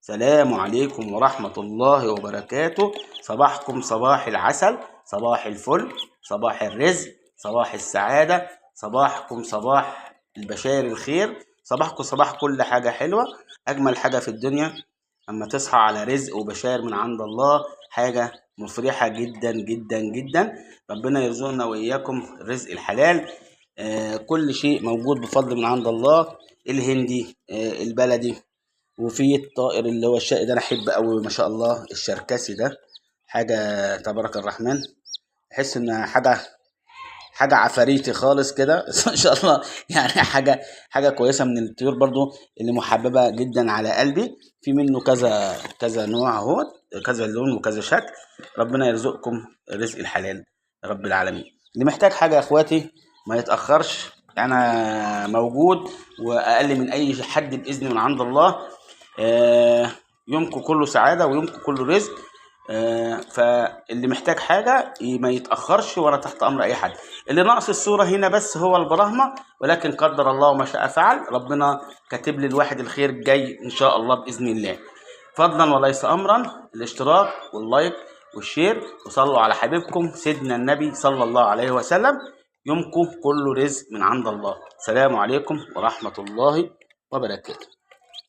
سلام عليكم ورحمة الله وبركاته. صباحكم صباح العسل، صباح الفل، صباح الرزق، صباح السعادة، صباحكم صباح البشائر الخير، صباحكم صباح كل حاجة حلوة. أجمل حاجة في الدنيا أما تصحى على رزق وبشائر من عند الله، حاجة مفرحة جدا جدا جدا. ربنا يرزقنا وإياكم الرزق الحلال. كل شيء موجود بفضل من عند الله، الهندي البلدي، وفي الطائر اللي هو الشقي ده انا احب قوي ما شاء الله، الشركسي ده حاجه تبارك الرحمن. احس ان حاجه عفاريتي خالص كده ما شاء الله. يعني حاجه كويسه من الطيور برضو اللي محببه جدا على قلبي. في منه كذا كذا نوع اهو، كذا لون وكذا شكل. ربنا يرزقكم رزق الحلال يا رب العالمين. اللي محتاج حاجه يا اخواتي ما يتاخرش، انا موجود واقل من اي حد باذن من عند الله. يومكم كله سعادة ويومكم كله رزق. فاللي محتاج حاجة ما يتأخرش، ولا تحت أمر أي حد. اللي ناقص الصورة هنا بس هو البراهمة، ولكن قدر الله ما شاء فعل. ربنا كاتب لي الواحد الخير جاي إن شاء الله بإذن الله. فضلا وليس أمرا الاشتراك واللايك والشير، وصلوا على حبيبكم سيدنا النبي صلى الله عليه وسلم. يومكم كله رزق من عند الله. سلام عليكم ورحمة الله وبركاته.